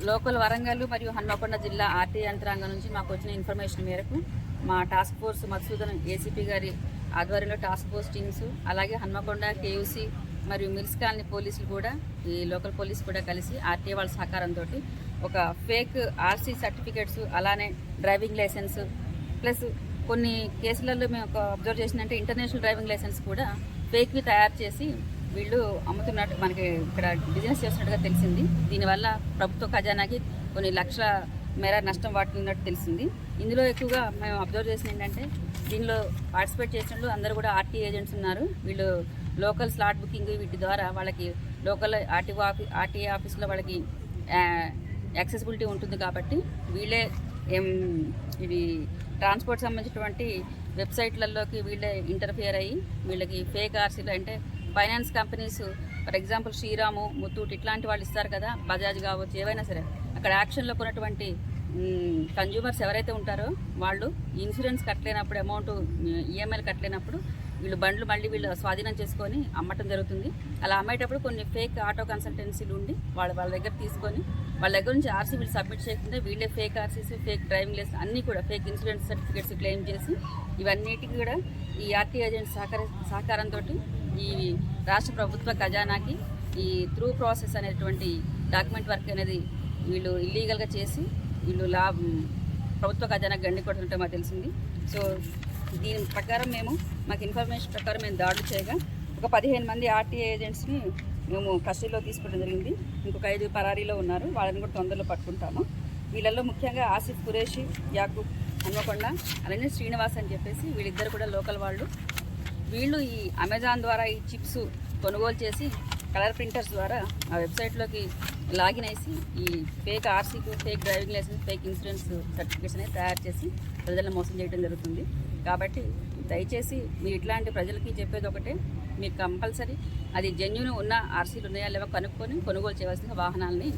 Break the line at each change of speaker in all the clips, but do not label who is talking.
Local Warangal మరియు హన్మకొండ జిల్లా RT యంత్రాంగం నుంచి మాకు వచ్చిన ఇన్ఫర్మేషన్ మేరకు మా టాస్క్ ఫోర్స్ మధుసూదన్ ఏసీపీ గారి ఆధ్వర్యంలో టాస్క్ ఫోర్స్ టీమ్స్, అలాగే హన్మకొండ కేయూసీ మరియు మిల్స్ కాలనీ పోలీసులు కూడా, ఈ లోకల్ పోలీసు కూడా కలిసి ఆర్టీఏ వాళ్ళ సహకారంతో ఒక ఫేక్ ఆర్సీ సర్టిఫికేట్స్, అలానే డ్రైవింగ్ లైసెన్స్, ప్లస్ కొన్ని కేసులలో మేము ఒక అబ్జర్వ్ చేసినంటే ఇంటర్నేషనల్ డ్రైవింగ్ లైసెన్స్ కూడా ఫేక్వి తయారు చేసి వీళ్ళు అమ్ముతున్నట్టు మనకి ఇక్కడ బిజినెస్ చేస్తున్నట్టుగా తెలిసింది. దీనివల్ల ప్రభుత్వ ఖజానాకి కొన్ని లక్షల మేర నష్టం వాటిల్లినట్టు తెలిసింది. ఇందులో ఎక్కువగా మేము అబ్జర్వ్ చేసిన ఏంటంటే దీనిలో పార్టిసిపేట్ చేసినట్లు అందరూ కూడా ఆర్టీ ఏజెంట్స్ ఉన్నారు. వీళ్ళు లోకల్ స్లాట్ బుకింగ్ వీటి ద్వారా వాళ్ళకి లోకల్ ఆర్టీఏ ఆఫీస్లో వాళ్ళకి యాక్సెసిబిలిటీ ఉంటుంది కాబట్టి వీళ్ళే ఇవి ట్రాన్స్పోర్ట్ సంబంధించినటువంటి వెబ్సైట్లలోకి వీళ్ళే ఇంటర్ఫియర్ అయ్యి వీళ్ళకి ఫేక్ ఆర్సీలు, అంటే finance companies for example Sriramu, Muthoot ఇట్లాంటి వాళ్ళు ఇస్తారు కదా, బజాజ్ కావచ్చు, ఏవైనా సరే అక్కడ యాక్షన్లో కొన్నటువంటి కన్జ్యూమర్స్ ఎవరైతే ఉంటారో వాళ్ళు ఇన్సూరెన్స్ కట్టలేనప్పుడు, అమౌంట్ ఈఎంఐలు కట్టలేనప్పుడు వీళ్ళు బండ్లు మళ్ళీ వీళ్ళు స్వాధీనం చేసుకొని అమ్మటం జరుగుతుంది. అలా అమ్మేటప్పుడు కొన్ని ఫేక్ ఆటో కన్సల్టెన్సీలు ఉండి వాళ్ళ దగ్గర తీసుకొని వాళ్ళ దగ్గర నుంచి ఆర్సీ వీళ్ళు సబ్మిట్ చేయకుండా వీళ్ళే fake RCs, fake driving licence అన్నీ కూడా ఫేక్ ఇన్సూరెన్స్ సర్టిఫికేట్స్ క్లెయిమ్ చేసి ఇవన్నిటికీ కూడా ఈ ఆర్టీ ఏజెంట్స్ సహకారంతో ఈ రాష్ట్ర ప్రభుత్వ ఖజానాకి ఈ త్రూ ప్రాసెస్ అనేటువంటి డాక్యుమెంట్ వర్క్ అనేది వీళ్ళు ఇల్లీగల్గా చేసి వీళ్ళు ప్రభుత్వ ఖజానాకి గండి కొడుతుంటే మాకు తెలిసింది. సో దీని ప్రకారం మాకు ఇన్ఫర్మేషన్ ప్రకారం మేము దాడులు చేయగా ఒక 15 మంది ఆర్టీఏ ఏజెంట్స్ని మేము కస్టడీలో తీసుకోవడం జరిగింది. ఇంకొక 5 పరారీలో ఉన్నారు, వాళ్ళని కూడా తొందరలో పట్టుకుంటాము. వీళ్ళల్లో ముఖ్యంగా ఆసిఫ్ ఖురేషి, యాకూబ్ హన్మకొండ, అలానే శ్రీనివాస్ అని చెప్పేసి వీళ్ళిద్దరు కూడా లోకల్ వాళ్ళు. వీళ్ళు ఈ అమెజాన్ ద్వారా ఈ చిప్స్ కొనుగోలు చేసి కలర్ ప్రింటర్స్ ద్వారా ఆ వెబ్సైట్లోకి లాగిన్ అయ్యి ఈ ఫేక్ ఆర్సీకు, fake driving licence, fake insurance certificates అనేది తయారు చేసి ప్రజలను మోసం చేయడం జరుగుతుంది. కాబట్టి దయచేసి మీరు ఇట్లాంటి ప్రజలకి చెప్పేది ఒకటే, మీరు కంపల్సరీ అది జెన్యూన్ ఉన్న ఆర్సీలు ఉన్నాయా లేవో కనుక్కొని కొనుగోలు చేయవలసిన వాహనాలని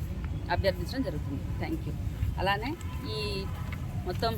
అభ్యర్థించడం జరుగుతుంది. Thank you. అలానే ఈ మొత్తం